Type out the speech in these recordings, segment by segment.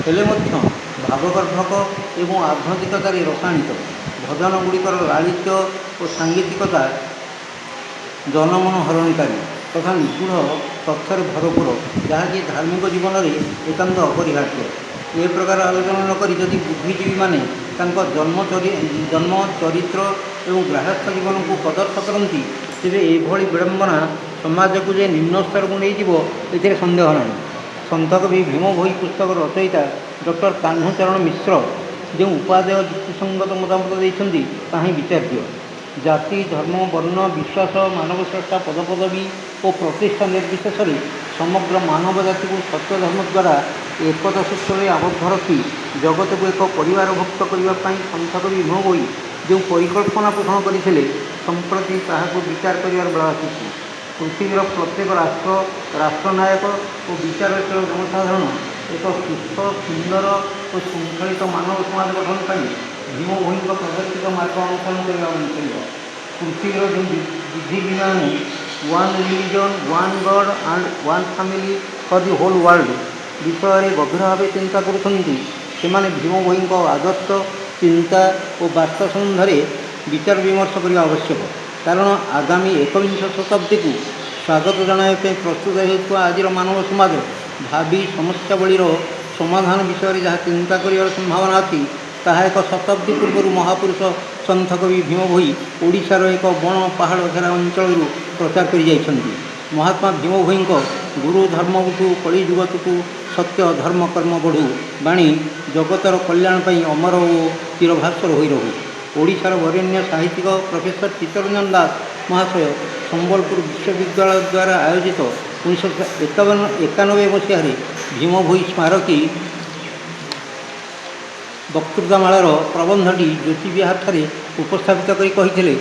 ହେଲେ ମଧ୍ୟ ଭାବଗର୍ଭକ ଏବଂ ଆଧ୍ୟାତ୍ମିକତାରେ ରସାୟନିତ ଭଜନଗୁଡ଼ିକର ଲାଳିତ୍ୟ ଓ ସାଙ୍ଗୀତିକତା ଜନମନ ହରଣକାରୀ ତଥା ନିଗୂଢ଼ ତଥ୍ୟରେ ଭରପୁର, ଯାହାକି ଧାର୍ମିକ ଜୀବନରେ ଏକାନ୍ତ ଅପରିହାର୍ଯ୍ୟ। ଏ ପ୍ରକାର ଆଲୋଚନା ନ କରି ଯଦି ବୁଦ୍ଧିଜୀବୀମାନେ ତାଙ୍କ ଜନ୍ମ ଚରିତ୍ର ଏବଂ ଗୃହସ୍ଥ ଜୀବନକୁ କଦର୍ଥ କରନ୍ତି, ତେବେ ଏଭଳି ବିଡ଼ମ୍ବନା ସମାଜକୁ ଯେ ନିମ୍ନ ସ୍ତରକୁ ନେଇଯିବ, ଏଥିରେ ସନ୍ଦେହ ନାହିଁ। ସନ୍ଥ କବି ଭୀମ ଭୋଇ ପୁସ୍ତକର ରଚୟିତା ଡକ୍ଟର କାହ୍ନୁଚରଣ ମିଶ୍ର ଯେଉଁ ଉପାଦେୟ ଯୁକ୍ତିସଙ୍ଗତ ମତାମତ ଦେଇଛନ୍ତି, ତାହା ହିଁ ବିଚାର୍ଯ୍ୟ। ଜାତି, ଧର୍ମ, ବର୍ଣ୍ଣ, ବିଶ୍ୱାସ, ମାନବ ସ୍ରଷ୍ଟା ପଦପଦବୀ ଓ ପ୍ରତିଷ୍ଠା ନିର୍ବିଶେଷରେ ସମଗ୍ର ମାନବ ଜାତିକୁ ସତ୍ୟ ଧର୍ମ ଦ୍ୱାରା ଏକତା ସୂତ୍ରରେ ଆବଦ୍ଧ ରଖି ଜଗତକୁ ଏକ ପରିବାରଭୁକ୍ତ କରିବା ପାଇଁ ସନ୍ଥ କବି ଭୀମ ଭୋଇ ଯେଉଁ ପରିକଳ୍ପନା ପୋଷଣ କରିଥିଲେ, ସମ୍ପ୍ରତି ତାହାକୁ ବିଚାର କରିବାର ବେଳ ଆସିଛି। ପୃଥିବୀର ପ୍ରତ୍ୟେକ ରାଷ୍ଟ୍ରନାୟକ ଓ ବିଚାରଶୀଳ ଜନସାଧାରଣ ଏକ ସୁସ୍ଥ, ସୁନ୍ଦର ଓ ଶୃଙ୍ଖଳିତ ମାନବ ସମାଜ ଗଠନ ପାଇଁ ଭୀମ ଭୋଇଙ୍କ ପ୍ରଦର୍ଶିତ ମାର୍ଗ ଅନୁସରଣ କରିବା ଆବଶ୍ୟକ। ପୃଥିବୀର ଯେଉଁ ବୁଦ୍ଧିଜୀବୀମାନେ one religion, one god and one family for the whole world ବିଷୟରେ ଗଭୀର ଭାବେ ଚିନ୍ତା କରୁଛନ୍ତି, ସେମାନେ ଭୀମ ଭୋଇଙ୍କ ଆଦର୍ଶ, ଚିନ୍ତା ଓ ବାର୍ତ୍ତା ସମ୍ବନ୍ଧରେ ବିଚାର ବିମର୍ଶ କରିବା ଆବଶ୍ୟକ। କାରଣ ଆଗାମୀ ଏକବିଂଶ ଶତାବ୍ଦୀକୁ ସ୍ୱାଗତ ଜଣାଇବା ପାଇଁ ପ୍ରସ୍ତୁତ ହେଉଥିବା ଆଜିର ମାନବ ସମାଜ ଭାବି ସମସ୍ୟାବଳୀର ସମାଧାନ ବିଷୟରେ ଯାହା ଚିନ୍ତା କରିବାର ସମ୍ଭାବନା ଅଛି, ତାହା ଏକ ଶତାବ୍ଦୀ ପୂର୍ବରୁ ମହାପୁରୁଷ ସନ୍ଥ କବି ଭୀମ ଭୋଇ ଓଡ଼ିଶାର ଏକ ବଣ ପାହାଡ଼ ଘେରା ଅଞ୍ଚଳରୁ ପ୍ରଚାର କରି ଯାଇଛନ୍ତି। ମହାତ୍ମା ଭୀମ ଭୋଇଙ୍କ ଗୁରୁ ଧର୍ମ ଉଠୁ, କଳିଯୁଗ ତୁଟୁ, ସତ୍ୟ ଧର୍ମ କର୍ମ ବଢ଼ୁ ବାଣୀ ଜଗତର କଲ୍ୟାଣ ପାଇଁ ଅମର ଓ ଚିରଭାସ୍ୱର ହୋଇ ରହୁ। ଓଡ଼ିଶାର ବରେଣ୍ୟ ସାହିତ୍ୟିକ ପ୍ରଫେସର ଚିତ୍ତରଞ୍ଜନ ଦାସ ମହାଶୟ ସମ୍ବଲପୁର ବିଶ୍ୱବିଦ୍ୟାଳୟ ଦ୍ୱାରା ଆୟୋଜିତ 1991 ମସିହାରେ ଭୀମ ଭୋଇ ସ୍ମାରକୀ ବକ୍ତୃତାମାଳାର ପ୍ରବନ୍ଧଟି ଜ୍ୟୋତିବିହାରଠାରେ ଉପସ୍ଥାପିତ କରି କହିଥିଲେ,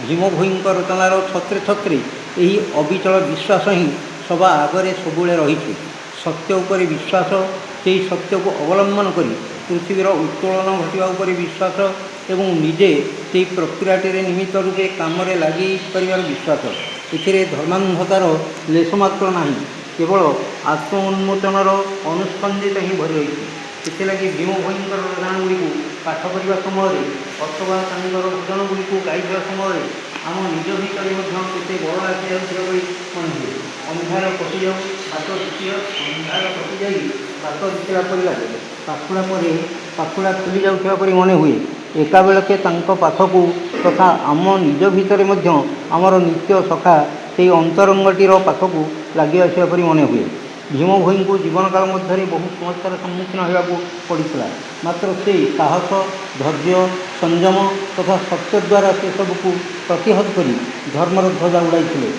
ଭୀମ ଭୋଇଙ୍କ ରଚନାର ଛତ୍ରେ ଛତ୍ରେ ଏହି ଅବିଚଳ ବିଶ୍ୱାସ ହିଁ ସବା ଆଗରେ ସବୁବେଳେ ରହିଛି। ସତ୍ୟ ଉପରେ ବିଶ୍ୱାସ, ସେହି ସତ୍ୟକୁ ଅବଲମ୍ବନ କରି ପୃଥିବୀର ଉତ୍ତୋଳନ ଘଟିବା ଉପରେ ବିଶ୍ୱାସ ଏବଂ ନିଜେ ସେହି ପ୍ରକ୍ରିୟାଟିରେ ନିମିତ୍ତ ରୂପେ କାମରେ ଲାଗି ପାରିବାର ବିଶ୍ୱାସ। ଏଥିରେ ଧର୍ମାନ୍ଧତାର ଲେଶମାତ୍ର ନାହିଁ, କେବଳ ଆତ୍ମ ଉନ୍ମୋଚନର ଅନୁସ୍ପନ୍ଦିତ ହିଁ ଭରି ରହିଛି। ସେଥିଲାଗି ଭୀମ ଭୋଇଙ୍କର ରଚନାଗୁଡ଼ିକୁ ପାଠ କରିବା ସମୟରେ ଅଥବା ତାଙ୍କର ଭଜନଗୁଡ଼ିକୁ ଗାଇଥିବା ସମୟରେ ଆମ ନିଜ ଭିତରେ ମଧ୍ୟ କେତେ ବଡ଼ ଆସିଯାଉଥିବା ଭଳି ମନେ ହୁଏ। ଅନ୍ଧାର କଟିଯାଉ ବାଟ ଅନ୍ଧାର କଟିଯାଇ ବାଟ ଦିଶିଲା ପରି ଲାଗେ। ପାଖୁଡ଼ା ଖୋଲି ଯାଉଥିବା ପରି ମନେ ହୁଏ। ଏକାବେଳକେ ତାଙ୍କ ପାଖକୁ ତଥା ଆମ ନିଜ ଭିତରେ ମଧ୍ୟ ଆମର ନିତ୍ୟ ସଖା ସେହି ଅନ୍ତରଙ୍ଗଟିର ପାଖକୁ ଲାଗି ଆସିବା ପରି ମନେ ହୁଏ। ଭୀମ ଭୋଇଙ୍କୁ ଜୀବନକାଳ ମଧ୍ୟରେ ବହୁ ସମସ୍ୟାର ସମ୍ମୁଖୀନ ହେବାକୁ ପଡ଼ିଥିଲା, ମାତ୍ର ସେ ସାହସ, ଧୈର୍ଯ୍ୟ, ସଂଯମ ତଥା ସତ୍ୟ ଦ୍ୱାରା ସେସବୁକୁ ପ୍ରତିହତ କରି ଧର୍ମର ଧ୍ୱଜା ଉଡ଼ାଇଥିଲେ।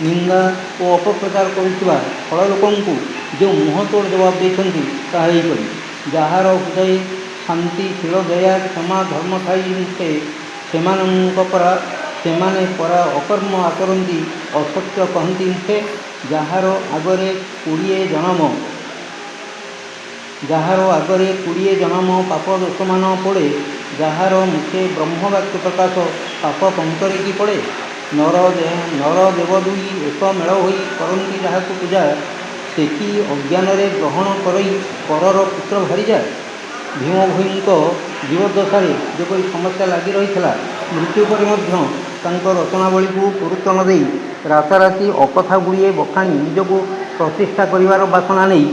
ନିନ୍ଦା ଓ ଅପପ୍ରଚାର କରୁଥିବା ଫଳ ଲୋକଙ୍କୁ ଯେଉଁ ମୁହଁତୋଡ଼ ଜବାବ ଦେଇଛନ୍ତି, ତାହା ଏହିପରି, ଯାହାର ହୃଦୟ ଶାନ୍ତି, ଶୀଳ, ଦୟା, କ୍ଷମା, ଧର୍ମ ଥାଇ ମୁଖେ ସେମାନେ ପରା ଅକର୍ମ ଆଚରନ୍ତି, ଅସତ୍ୟ କହନ୍ତି ମୁଖେ। ଯାହାର ଆଗରେ 20 ଜନମ ପାପ ଦୋଷମାନ ପଡ଼େ, ଯାହାର ମୁଖେ ବ୍ରହ୍ମବାକ୍ୟ ପ୍ରକାଶ, ପାପ ପଙ୍କରେ କି ପଡ଼େ। ନର ଦେବ ଦୁଇ ଏକ ମେଳ ହୋଇ କରନ୍ତି ଯାହାକୁ ପୂଜା, ସେ କି ଅଜ୍ଞାନରେ ଗ୍ରହଣ କରଇ ପରର ପୁତ୍ର ଭାରିଯା। ଭୀମ ଭୋଇଙ୍କ ଜୀବଦ୍ଦଶାରେ ଯେପରି ସମସ୍ୟା ଲାଗି ରହିଥିଲା, ମୃତ୍ୟୁ ପରେ ମଧ୍ୟ ତାଙ୍କ ରଚନାବଳୀକୁ ଗୁରୁତ୍ୱ ନ ଦେଇ ରାତାରାତି ଅକଥା ଗୁଡ଼ିଏ ବଖାଣି ନିଜକୁ ପ୍ରତିଷ୍ଠା କରିବାର ବାସନା ନେଇ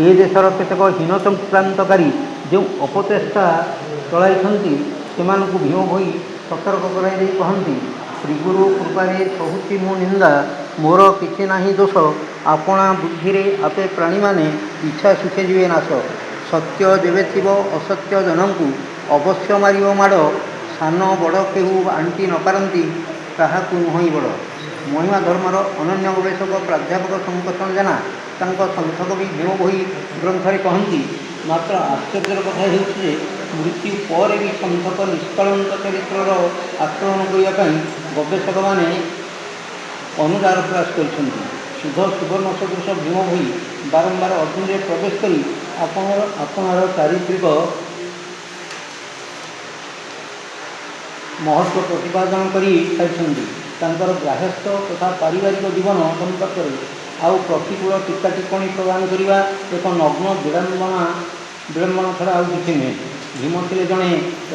ଏ ଦେଶର କେତେକ ହୀନଚକ୍ରାନ୍ତକାରୀ ଯେଉଁ ଅପଚେଷ୍ଟା ଚଳାଇଛନ୍ତି, ସେମାନଙ୍କୁ ଭୀମ ଭୋଇ ସତର୍କ କରାଇ ଦେଇ କହନ୍ତି, ଶ୍ରୀଗୁରୁ କୃପାରେ ସହୁଛି ମୁଁ ନିନ୍ଦା, ମୋର କିଛି ନାହିଁ ଦୋଷ, ଆପଣା ବୁଦ୍ଧିରେ ଆପେ ପ୍ରାଣୀମାନେ ଇଚ୍ଛା ସୁଖେ ଯିବେ ନାଶ। ସତ୍ୟ ଯେବେ ଥିବ ଅସତ୍ୟ ଜନଙ୍କୁ ଅବଶ୍ୟ ମାରିବ ମାଡ଼, ସାନ ବଡ଼ କେହୁ ଆଣ୍ଟି ନ ପାରନ୍ତି, ତାହାକୁ ନୁହଁଇ ବଡ଼। ମହିମା ଧର୍ମର ଅନନ୍ୟ ଗବେଷକ ପ୍ରାଧ୍ୟାପକ ଶଙ୍କର୍ଷଣ ଜେନା ତାଙ୍କ ସନ୍ଥ କବି ଭୀମ ଭୋଇ ଗ୍ରନ୍ଥରେ କହନ୍ତି, ମାତ୍ର ଆଶ୍ଚର୍ଯ୍ୟର କଥା ହେଉଛି ଯେ ମୃତ୍ୟୁ ପରେ ବି ସନ୍ଥଙ୍କ ନିଷ୍କଳଙ୍କ ଚରିତ୍ରର ଆକଳନ କରିବା ପାଇଁ ଗବେଷକମାନେ ଅନୁଦାର ପ୍ରୟାସ କରିଛନ୍ତି। ଶୁଦ୍ଧ ସୁବର୍ଣ୍ଣ ସଦୃଶ ଭୀମ ଭୋଇ ବାରମ୍ବାର ଅଗ୍ନିରେ ପ୍ରବେଶ କରି ଆପଣାର ଚାରିତ୍ରିକ ମହତ୍ଵ ପ୍ରତିପାଦନ କରି ସାରିଛନ୍ତି। ତାଙ୍କର ଗ୍ରାହସ୍ଥ ତଥା ପାରିବାରିକ ଜୀବନ ସମ୍ପର୍କରେ ଆଉ ପ୍ରତିକୂଳ ଟୀକା ଟିପ୍ପଣୀ ପ୍ରଦାନ କରିବା ଏକ ନଗ୍ନ ବିଡ଼ମ୍ବନା ବିଡ଼ମ୍ବନା ଛଡ଼ା ଆଉ କିଛି ନୁହେଁ। ଭୀମ ଥିଲେ ଜଣେ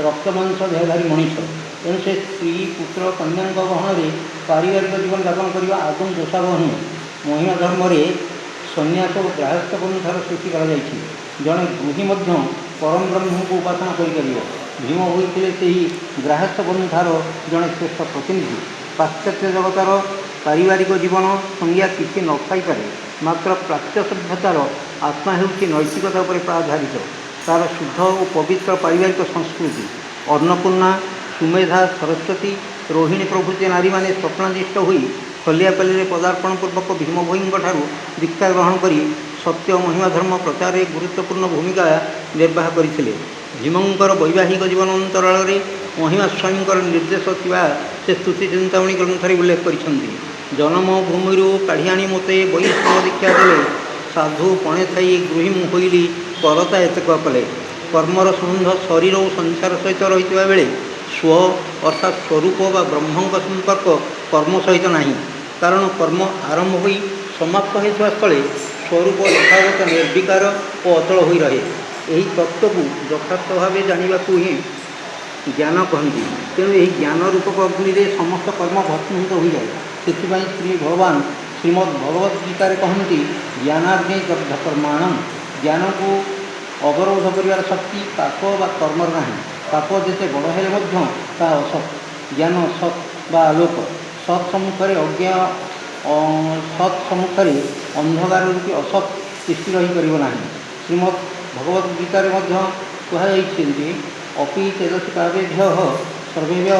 ରକ୍ତବଂଶ ଦେହଧାରୀ ମଣିଷ। ତେଣୁ ସେ ସ୍ତ୍ରୀ ପୁତ୍ର କନ୍ୟାଙ୍କ ଗହଣରେ ପାରିବାରିକ ଜୀବନ ଯାପନ କରିବା ଆଦୌ ଦୋଷାବହ ନୁହେଁ। ମହିମା ଧର୍ମରେ ସନ୍ନ୍ୟାସ ଓ ଗାର୍ହସ୍ଥ୍ୟ ପନ୍ଥାର ସୃଷ୍ଟି କରାଯାଇଛି। ଜଣେ ଗୃହୀ ମଧ୍ୟ ପରମ ବ୍ରହ୍ମଙ୍କୁ ଉପାସନା କରିପାରିବ। ଭୀମ ହୋଇଥିଲେ ସେହି ଗାର୍ହସ୍ଥ୍ୟ ପନ୍ଥାର ଜଣେ ଶ୍ରେଷ୍ଠ ପ୍ରତିନିଧି। ପାଶ୍ଚାତ୍ୟ ଜଗତର ପାରିବାରିକ ଜୀବନ ସଂଜ୍ଞା କିଛି ନଥାଇପାରେ, ମାତ୍ର ପ୍ରାଚ୍ୟ ସଭ୍ୟତାର ଆତ୍ମା ହେଉଛି ନୈତିକତା ଉପରେ ଆଧାରିତ। ତା'ର ଶୁଦ୍ଧ ଓ ପବିତ୍ର ପାରିବାରିକ ସଂସ୍କୃତି। ଅନ୍ନପୂର୍ଣ୍ଣା, ସୁମେଧା, ସରସ୍ୱତୀ, ରୋହିଣୀ ପ୍ରଭୃତି ନାରୀମାନେ ସ୍ୱପ୍ନାଦିଷ୍ଟ ହୋଇ ଖଲିଆପାଲିରେ ପଦାର୍ପଣ ପୂର୍ବକ ଭୀମ ଭୋଇଙ୍କଠାରୁ ଦୀକ୍ଷା ଗ୍ରହଣ କରି ସତ୍ୟ ଓ ମହିମା ଧର୍ମ ପ୍ରଚାରରେ ଗୁରୁତ୍ୱପୂର୍ଣ୍ଣ ଭୂମିକା ନିର୍ବାହ କରିଥିଲେ। ଭୀମଙ୍କର ବୈବାହିକ ଜୀବନ ଅନ୍ତରାଳରେ ମହିମା ସ୍ୱାମୀଙ୍କର ନିର୍ଦ୍ଦେଶ ଥିବା ସେ ସ୍ତୁତି ଚିନ୍ତାମଣି ଗ୍ରନ୍ଥରେ ଉଲ୍ଲେଖ କରିଛନ୍ତି। ଜନମ ଭୂମିରୁ କାଢ଼ି ଆଣି ମୋତେ ବୈଷ୍ଣବ ଦୀକ୍ଷା ଦେଲେ, ସାଧୁ ପଣେ ଥାଇ ଗୃହୀ ମୁଁ ହୋଇଲି କରତା ଏତେକ କଲେ। କର୍ମର ସମ୍ବନ୍ଧ ଶରୀର ଓ ସଂସାର ସହିତ ରହିଥିବା ବେଳେ ସ୍ୱ ଅର୍ଥାତ୍ ସ୍ୱରୂପ ବା ବ୍ରହ୍ମଙ୍କ ସମ୍ପର୍କ କର୍ମ ସହିତ ନାହିଁ। କାରଣ କର୍ମ ଆରମ୍ଭ ହୋଇ ସମାପ୍ତ ହେଉଥିବା ସ୍ଥଳେ ସ୍ୱରୂପ ଯଥାବତ ନିର୍ବିକାର ଓ ଅଚଳ ହୋଇ ରହେ। ଏହି ତତ୍ତ୍ୱକୁ ଯଥାର୍ଥ ଭାବେ ଜାଣିବାକୁ ହିଁ ଜ୍ଞାନ କହନ୍ତି। ତେଣୁ ଏହି ଜ୍ଞାନ ରୂପକ ଅଗ୍ନିରେ ସମସ୍ତ କର୍ମ ଭସ୍ମୀଭୂତ ହୋଇଯାଏ। ସେଥିପାଇଁ ଶ୍ରୀ ଭଗବାନ ଶ୍ରୀମଦ୍ ଭଗବତ୍ ଗୀତାରେ କହନ୍ତି, ଜ୍ଞାନାଗ୍ନି ଦଗ୍ଧ କର୍ମାଣଂ। ଜ୍ଞାନକୁ ଅବରୋଧ କରିବାର ଶକ୍ତି ପାପ ବା କର୍ମର ନାହିଁ। ପାପ ଯେତେ ବଡ଼ ହେଲେ ମଧ୍ୟ ତାହା ଅସତ୍। ଜ୍ଞାନ ସତ୍ ବା ଆଲୋକ। ସତ୍ ସମ୍ମୁଖରେ ସତ୍ ସମ୍ମୁଖରେ ଅନ୍ଧକାର ରୂପୀ ଅସତ୍ ତିଷ୍ଠି ରହିପାରିବ ନାହିଁ। ଶ୍ରୀମଦ୍ ଭଗବତ୍ ଗୀତାରେ ମଧ୍ୟ କୁହାଯାଇଛି ଯେ ଅପି ତେଜସି ପାପେଭ୍ୟଃ ସର୍ବେଭ୍ୟଃ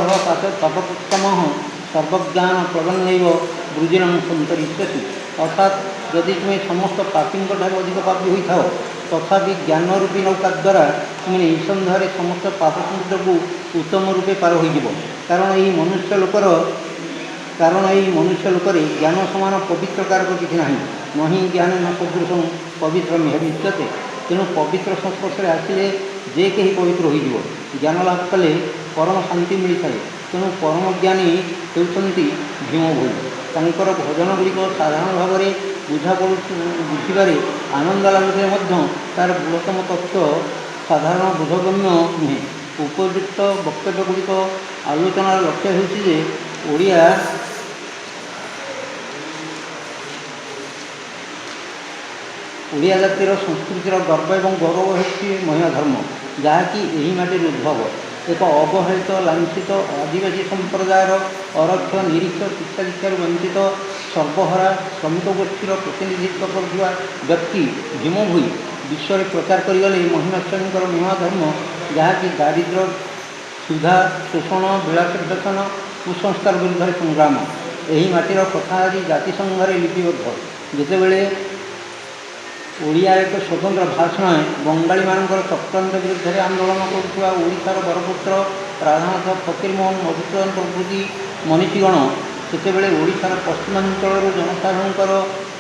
ପାପକୃତ୍ତମଃ ସର୍ବଜ୍ଞାନ ପ୍ରଦନ୍ନୈବ ବୃଜିନଂ ସନ୍ତରିଷ୍ୟସି। ଅର୍ଥାତ୍ ଯଦି ତୁମେ ସମସ୍ତ ପାପୀଙ୍କ ଠାରୁ ଅଧିକ ପାପୀ ହୋଇଥାଅ, ତଥାପି ଜ୍ଞାନ ରୂପୀ ନୌକା ଦ୍ୱାରା ତୁମେ ନିଃସନ୍ଦେହରେ ସମସ୍ତ ପାପ ସମୁଦ୍ରକୁ ଉତ୍ତମ ରୂପେ ପାର ହୋଇଯିବ। କାରଣ ଏହି ମନୁଷ୍ୟ ଲୋକରେ ଜ୍ଞାନ ସମାନ ପବିତ୍ର କାରକ କିଛି ନାହିଁ। ନହିଁ ଜ୍ଞାନ ନ ସଦୃଶଂ ପବିତ୍ର ମିହବିଚ୍ୟତେ। ତେଣୁ ପବିତ୍ର ସଂସ୍ପର୍ଶରେ ଆସିଲେ ଯେ କେହି ପବିତ୍ର ହୋଇଯିବ। ଜ୍ଞାନ ଲାଭ କଲେ ପରମ ଶାନ୍ତି ମିଳିଥାଏ। ତେଣୁ ପରମ ଜ୍ଞାନୀ ହେଉଛନ୍ତି ଭୀମ ଭୋଇ। ତାଙ୍କର ଭଜନ ଗୁଡ଼ିକ ସାଧାରଣ ଭାବରେ ବୁଝିବାରେ ଆନନ୍ଦ ଲାଗୁଥିଲେ ମଧ୍ୟ ତା'ର ବୃହତ୍ତମ ତଥ୍ୟ ସାଧାରଣ ବୋଧଗମ୍ୟ ନୁହେଁ। ଉପଯୁକ୍ତ ବକ୍ତବ୍ୟ ଗୁଡ଼ିକ ଆଲୋଚନାର ଲକ୍ଷ୍ୟ ହେଉଛି ଯେ ଓଡ଼ିଆ ଜାତିର ସଂସ୍କୃତିର ଗର୍ବ ଏବଂ ଗୌରବ ହେଉଛି ମହିମା ଧର୍ମ, ଯାହାକି ଏହି ମାଟିର ଉଦ୍ଭବ। ଏକ ଅବହେଳିତ, ଲାଞ୍ଛିତ ଆଦିବାସୀ ସମ୍ପ୍ରଦାୟର ଅରକ୍ଷ, ନିରୀକ୍ଷ, ଶିକ୍ଷା ଦୀକ୍ଷାରୁ ବଞ୍ଚିତ, ସର୍ବହରା ଶ୍ରମିକ ଗୋଷ୍ଠୀର ପ୍ରତିନିଧିତ୍ୱ କରୁଥିବା ବ୍ୟକ୍ତି ଭୀମ ଭୋଇ ବିଶ୍ୱରେ ପ୍ରଚାର କରିଗଲେ ମହିମା ସ୍ୱାମୀଙ୍କର ମହିମା ଧର୍ମ, ଯାହାକି ଦାରିଦ୍ର୍ୟ, କ୍ଷୁଧା, ଶୋଷଣ, ବିଳାସ ବ୍ୟସନ, କୁସଂସ୍କାର ବିରୁଦ୍ଧରେ ସଂଗ୍ରାମ। ଏହି ମାଟିର କଥା ଆଜି ଜାତିସଂଘରେ ଲିପିବଦ୍ଧ। ଯେତେବେଳେ ଓଡ଼ିଆ ଏକ ସ୍ୱତନ୍ତ୍ର ଭାଷଣ ବଙ୍ଗାଳୀମାନଙ୍କର ଚକ୍ରାନ୍ତ ବିରୁଦ୍ଧରେ ଆନ୍ଦୋଳନ କରୁଥିବା ଓଡ଼ିଶାର ବରପୁତ୍ର ରାଧାନାଥ ଫକୀରମୋହନ ମଧୁସୂଦନ ପ୍ରଭୃତି ମନୀଷୀଗଣ ସେତେବେଳେ ଓଡ଼ିଶାର ପଶ୍ଚିମାଞ୍ଚଳରୁ ଜନସାଧାରଣଙ୍କର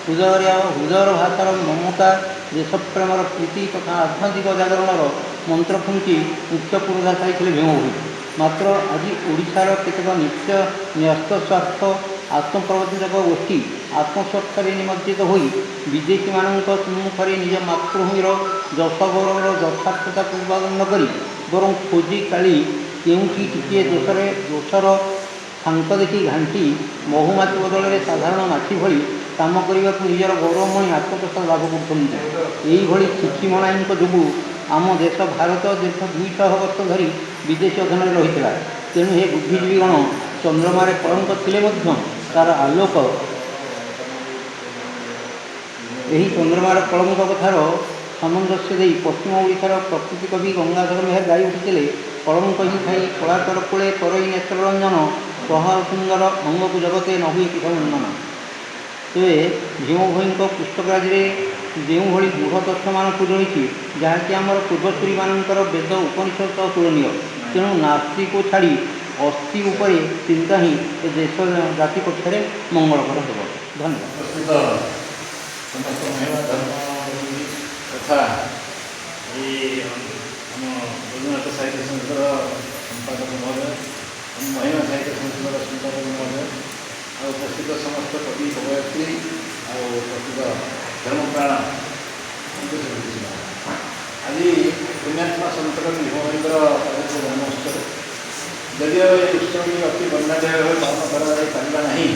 ହୃଦୟର ଭାଷାର ମମତା, ଦେଶପ୍ରେମର ପ୍ରୀତି ତଥା ଆଧ୍ୟାତ୍ମିକ ଜାଗରଣର ମନ୍ତ୍ର ଫୁଙ୍କି ମୁଖ୍ୟ ପୁରୋଧା ପାଇଥିଲେ ଭୀମ ଭୋଇ। ମାତ୍ର ଆଜି ଓଡ଼ିଶାର କେତେକ ନ୍ୟସ୍ତସ୍ୱାର୍ଥ ଆତ୍ମପ୍ରବର୍ତ୍ତକ ଗୋଷ୍ଠୀ ଆତ୍ମସ୍ୱାର୍ଥରେ ନିମଜ୍ଜିତ ହୋଇ ବିଦେଶୀମାନଙ୍କ ସମ୍ମୁଖରେ ନିଜ ମାତୃଭୂମିର ଯଶ ଗୌରବର ଯଥାର୍ଥତା ପ୍ରତିପାଦନ କରି ବରଂ ଖୋଜି କାଳି କେଉଁଠି ଟିକିଏ ଦୋଷର ଫାଙ୍କ ଦେଖି ଘାଣ୍ଟି ମହୁମାଛି ବଦଳରେ ସାଧାରଣ ମାଛି ଭଳି କାମ କରିବାକୁ ନିଜର ଗୌରବମୟ ଆତ୍ମପ୍ରସାଦ ଲାଭ କରୁଛନ୍ତି। ଏହିଭଳି ଚିଠିମଣାଇଙ୍କ ଯୋଗୁଁ ଆମ ଦେଶ ଭାରତ ଦୀର୍ଘ 200 ବର୍ଷ ଧରି ବିଦେଶୀ ଅଧୀନରେ ରହିଥିଲା। ତେଣୁ ଏ ବୁଦ୍ଧିଜୀବୀଗଣ ଚନ୍ଦ୍ରମାରେ କଳଙ୍କ ଥିଲେ ମଧ୍ୟ ତା'ର ଆଲୋକ ଏହି ଚନ୍ଦ୍ରମାର କଳଙ୍କ କଥାର ସାମଞ୍ଜସ୍ୟ ଦେଇ ପଶ୍ଚିମ ଓଡ଼ିଶାର ପ୍ରକୃତି କବି ଗଙ୍ଗାଧର ମେହେର ଗାଇ ଉଠିଥିଲେ, କଳଙ୍କ ହିଁ ଥାଇ କଳାକର କୂଳେ କରଇ ନେତ୍ରରଞ୍ଜନ, ପ୍ରହାର ସୁନ୍ଦର ଅଙ୍ଗକୁ ଜଗତେ ନ ହୁଏ କିସ ମଣ୍ଡନ। ତେବେ ଭୀମ ଭୋଇଙ୍କ ପୁସ୍ତକରାଜିରେ ଯେଉଁଭଳି ଦୃଢ଼ ତଥ୍ୟମାନ ପୂରି ରହିଛି, ଯାହାକି ଆମର ପୂର୍ବସୂରୀମାନଙ୍କର ବେଦ ଉପନିଷଦ ସହ ତୁଳନୀୟ। ତେଣୁ ନାସ୍ତିକୁ ଛାଡ଼ି ଅସ୍ତି ଉପରେ ଚିନ୍ତା ହିଁ ଏ ଦେଶ ଜାତି ପକ୍ଷରେ ମଙ୍ଗଳକର ହେବ। ଧନ୍ୟବାଦ। ସମସ୍ତ ମହିମା ଧର୍ମ ତଥା ଆମ ରବୀନ୍ଦ୍ରନାଥ ସାହିତ୍ୟ ସଂସ୍ଥାର ସମ୍ପାଦକ ମହୋଦୟ, ମହିମା ସାହିତ୍ୟ ସଂସ୍ଥାର ସମ୍ପାଦକ ମହୋଦୟ, ଆଉ ଉପସ୍ଥିତ ସମସ୍ତ କବି କବୟତ୍ରୀ ଆଉ ପ୍ରକୃତ ଧର୍ମପ୍ରାଣ ଆଜି पुण्यात्मा संत कवि भीमभोईଙ୍କର ପବିତ୍ର ଜନ୍ମୋତ୍ସବ ଯଦିଓ ଏ ଉତ୍ସବଟି ଅତି ବର୍ଣ୍ଣାଢ୍ୟ ଭାବେ ପାଳନ କରାଯାଇପାରିଲା ନାହିଁ,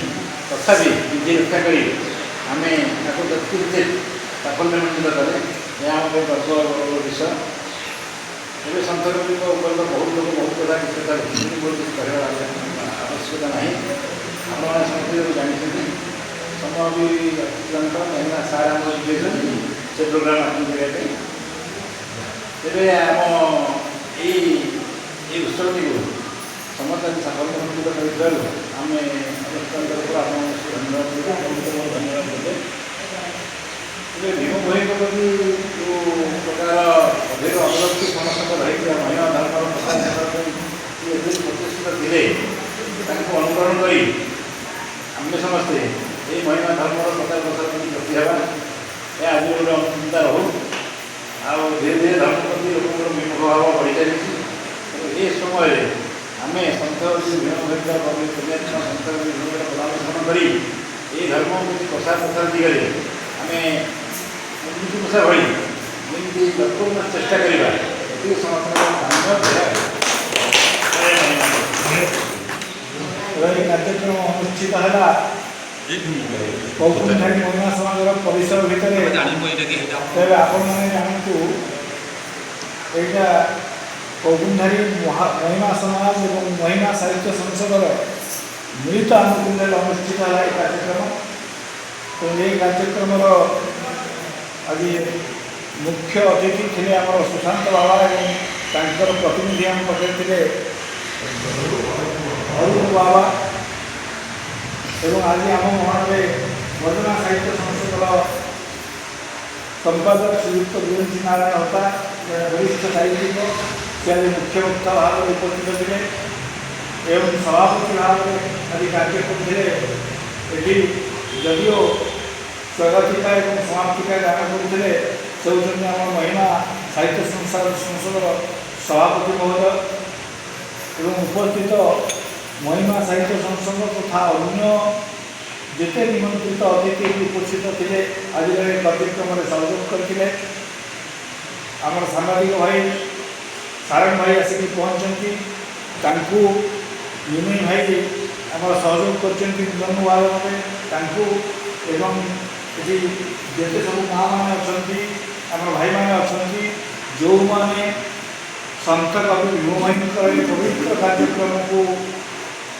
ତଥାପି ବିଧି ରକ୍ଷା କରି ଆମେ ତାକୁ ଯତ୍କିଞ୍ଚିତ୍ ସାଫଲ୍ୟମଣ୍ଡିତ କଲେ ଏହା ଆମ ପାଇଁ ଗର୍ବର ବିଷୟ। ଏବେ ସନ୍ଥ କବିଙ୍କ ଉପରେ ତ ବହୁତ ଲୋକ ବହୁତ କଥା କିଛି କଥା ଲେଖିଛନ୍ତି, ବହୁତ କିଛି କହିବାର ଆବଶ୍ୟକତା ନାହିଁ। ଆପଣମାନେ ସମସ୍ତେ ଜାଣିଛନ୍ତି, ସମୟ ବି ଅତ୍ୟନ୍ତ କାହିଁକିନା ସାର୍ ଆମର ଦେଇଛନ୍ତି ସେ ପ୍ରୋଗ୍ରାମ୍ ଆଟେଣ୍ଡ କରିବା ପାଇଁ। ତେବେ ଆମ ଏଇ ଉତ୍ସବଟିକୁ ସମସ୍ତେ ସାଫଲ୍ୟମଣ୍ଡିତ କରିଥିବାରୁ ଆମେ ଅନୁଷ୍ଠାନ ତରଫରୁ ଆପଣଙ୍କୁ ଧନ୍ୟବାଦ ଦେବୁ, ଆପଣଙ୍କୁ ଧନ୍ୟବାଦ ଦେବେ। ଏବେ ଭୀମଭୋଇଙ୍କ ପ୍ରତି ଯେଉଁ ପ୍ରକାର ଅଧିକ ଅବଲବ୍ଧି ସମସ୍ତଙ୍କ ରହିଥିବା ମହିମା ଧର୍ମର ପ୍ରସାର କରିବା ପାଇଁ ଏବେ ପ୍ରତିଷ୍ଠିତ ଥିଲେ, ତାଙ୍କୁ ଅନୁକରଣ କରି ଆମେ ସମସ୍ତେ ଏହି ମହିମା ଧର୍ମର ପ୍ରଚାର ପ୍ରସାର ପାଇଁ ବ୍ରତୀ ହେବା, ଏହା ଆଜି ଗୋଟେ ଅନୁଚିନ୍ତା ରହୁ। ଆଉ ଧୀରେ ଧୀରେ ଧର୍ମ ପ୍ରତି ଲୋକଙ୍କର ବିମୁଖ ଭାବ ବଢ଼ିଚାଲିଛି। ତେଣୁ ଏ ସମୟରେ ଆମେ ସନ୍ଥ ଭୀମଭୋଇଙ୍କ ପୁଣ୍ୟାତ୍ମା ସନ୍ଥ ଭୀମଭୋଇଙ୍କର ପଦାନୁସରଣ କରି ଏହି ଧର୍ମ ପ୍ରତି ପ୍ରସାର ଦିଗରେ ଆମେ ଉନ୍ନତି ପ୍ରସାର ଭଳି ଯେମିତି ଲୋକଙ୍କ ଚେଷ୍ଟା କରିବା, ଏତିକି ସମସ୍ତଙ୍କର ଏହି କାର୍ଯ୍ୟକ୍ରମ ଅନୁଷ୍ଠିତ ହେଲା କୌକୁଣ୍ଡାରୀ ମହିମା ସମାଜର ପରିସର ଭିତରେ। ତେବେ ଆପଣମାନେ ଜାଣନ୍ତୁ, ଏଇଟା କୌକୁଣ୍ଡାରୀ ମହିମା ସମାଜ ଏବଂ ମହିମା ସାହିତ୍ୟ ସଂସଦର ମିଳିତ ଆନୁକୂଲ୍ୟରେ ଅନୁଷ୍ଠିତ ହେଲା ଏହି କାର୍ଯ୍ୟକ୍ରମ। ତେଣୁ ଏହି କାର୍ଯ୍ୟକ୍ରମର ଆଜି ମୁଖ୍ୟ ଅତିଥି ଥିଲେ ଆମର ସୁଶାନ୍ତ ବାବା ଏବଂ ତାଙ୍କର ପ୍ରତିନିଧି ଆମ ପାଖରେ ଥିଲେ ଅରୁଣ ବାବା, ଏବଂ ଆଜି ଆମ ମହାନରେ ଭଜନା ସାହିତ୍ୟ ସଂସଦର ସମ୍ପାଦକ ଶ୍ରୀଯୁକ୍ତ ବିରଞ୍ଚି ନାରାୟଣ ହତା, ଜଣେ ବରିଷ୍ଠ ସାହିତ୍ୟିକ, ସେ ଆଜି ମୁଖ୍ୟ ବକ୍ତା ଭାବରେ ଉପସ୍ଥିତ ଥିଲେ ଏବଂ ସଭାପତି ଭାବରେ ଆଜି କାର୍ଯ୍ୟ କରୁଥିଲେ। ଏଠି ଯଦିଓ ସ୍ୱାଗତିକା ଏବଂ ସମାପ୍ତିକା ଗାନ କରୁଥିଲେ, ସେ ହେଉଛନ୍ତି ଆମର ମହିମା ସାହିତ୍ୟ ସଂସଦର ସଭାପତି ମହୋଦୟ ଏବଂ ଉପସ୍ଥିତ ମହିମା ସାହିତ୍ୟ ସଂସଦ ତଥା ଅନ୍ୟ ଯେତେ ନିମନ୍ତ୍ରିତ ଅତିଥି ଉପସ୍ଥିତ ଥିଲେ ଆଜିର ଏହି କାର୍ଯ୍ୟକ୍ରମରେ ସହଯୋଗ କରିଥିଲେ। ଆମର ସାମ୍ବାଦିକ ଭାଇ ସାରଣ ଭାଇ ଆସିକି ପହଞ୍ଚନ୍ତି, ତାଙ୍କୁ ନିମେଇ ଭାଇ ଆମର ସହଯୋଗ କରିଛନ୍ତି ଜନ୍ମବାରରେ, ତାଙ୍କୁ ଏବଂ ଏଠି ଯେତେ ସବୁ ମାଆମାନେ ଅଛନ୍ତି, ଆମର ଭାଇମାନେ ଅଛନ୍ତି, ଯେଉଁମାନେ ସନ୍ଥ କବି ଭୀମଭୋଇଙ୍କର ଏହି ପବିତ୍ର କାର୍ଯ୍ୟକ୍ରମକୁ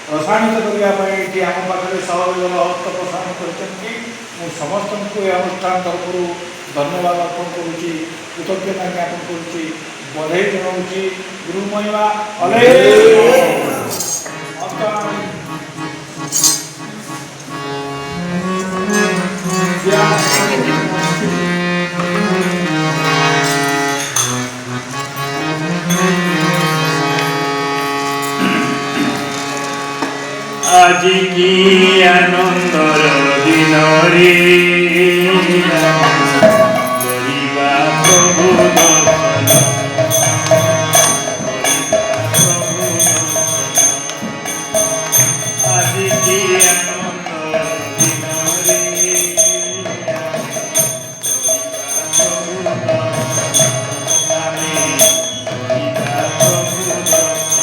ରସାୟନିତ କରିବା ପାଇଁ ଏଠି ଆମ ପାଖରେ ସହଯୋଗର ହସ୍ତ ପ୍ରସାରଣ କରିଛନ୍ତି, ମୁଁ ସମସ୍ତଙ୍କୁ ଏ ଅନୁଷ୍ଠାନ ତରଫରୁ ଧନ୍ୟବାଦ ଅର୍ପଣ କରୁଛି, କୃତଜ୍ଞତା ଜ୍ଞାପନ କରୁଛି, ବଧେଇ ଜଣାଉଛି। ଗୁରୁ ମହିମା আজি কি আনন্দর দিন রে, করিবা প্রভু দর্শন, আজি কি আনন্দর দিন রে, আমি করিবা প্রভু দর্শন।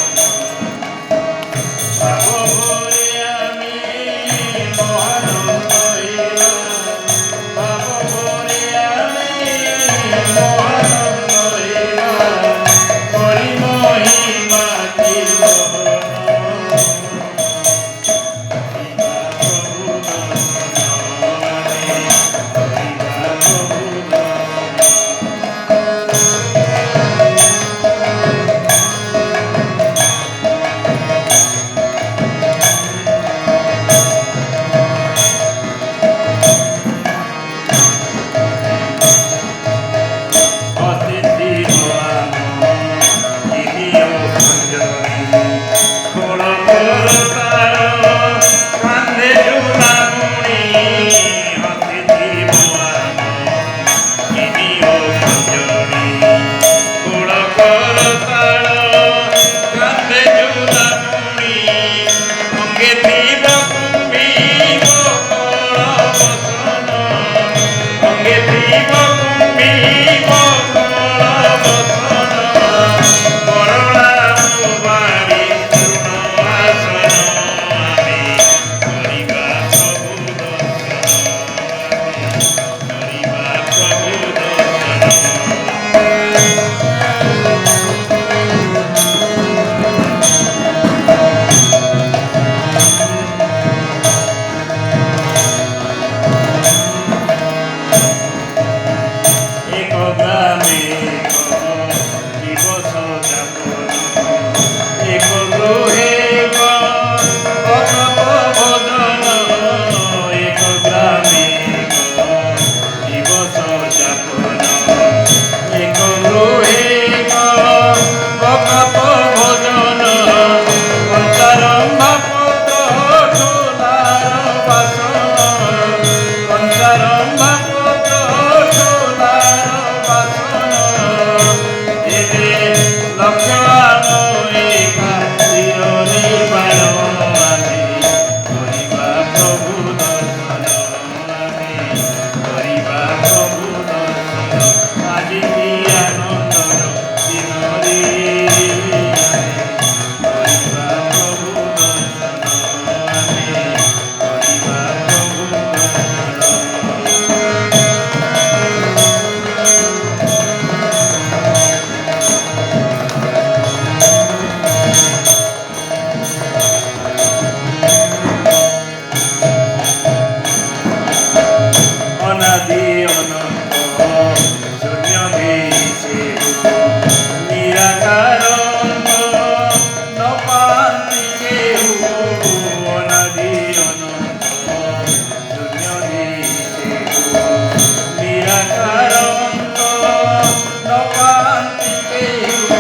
শান্তি কেউ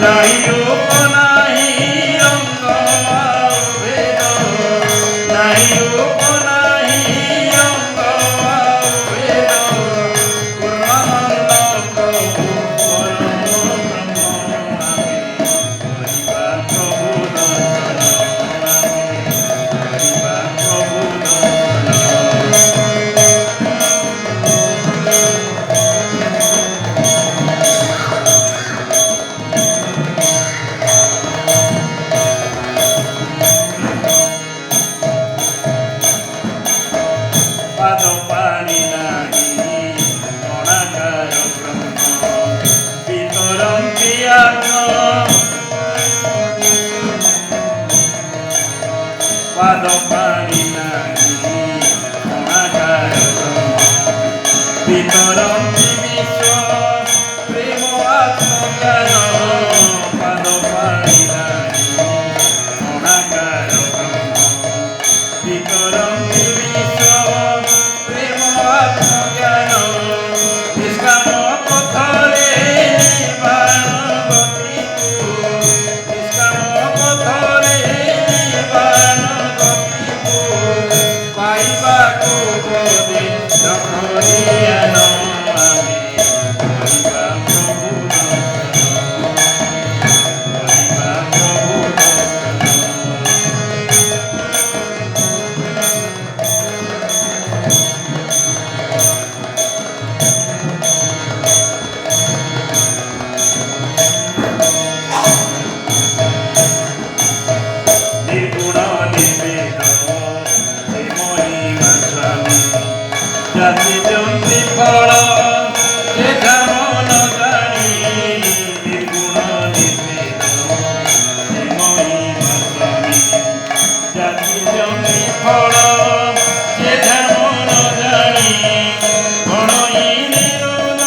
নাহি রূপ নাহি রঙ্গ আর ভেদ নাহি রূপ নাহি রঙ্গ আর ভেদ পূর্ণানন্দ প্রভু পরম ব্রহ্ম আমি হরিবা প্রভু দর্শন হরিবা প্রভু দর্শন পাদ পানি নাহি অনাকার ব্রহ্ম বিতরন্তি আত্ম পাদ পানি নাহি অনাকার ব্রহ্ম বিতরন্তি বিশ্ব প্রেম আত্মজ্ঞান পাদ পানি নাহি অনাকার ব্রহ্ম বিতরন্তি বিশ্ব প্রেম আত্মজ্ঞান নিষ্কাম পথরে নির্বাণ গতিকু নিষ্কাম পথরে নির্বাণ গতিকু পাইବାକୁ উপদেশ করিয়ান আমি হরিবা প্রভু দର୍ଶନ ହରିବା ପ୍ରଭୁ ଦର୍ଶନ ନିର୍ଗୁଣ ନିର୍ବେଦ ସେ ମହିମା ସ୍ୱାମୀ ଜାତି ଜନ୍ତି ଫଳ ସେ ଧାମ ନ ଜାଣି ନିର୍ଗୁଣ ନିର୍ବେଦ ସେ ମହିମା ସ୍ୱାମୀ ଜାତି ଜନ୍ତି ଫଳ ସେ ଧାମ ନ ଜାଣି ଗଣଇ ନିରୋଧ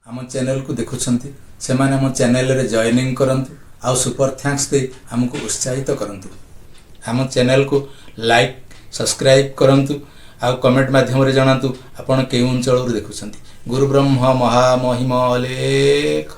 आम चैनल को देखुंट से आम चैनल रे जॉइनिंग करंतु आउ सुपर थैंक्स दे आमको उत्साहित करंतु आम चैनल को लाइक सब्सक्राइब करंतु आउ कमेंट माध्यम रे जणातु आपण केउ अंचल देखुंट गुरु ब्रह्म महामहिम लेख।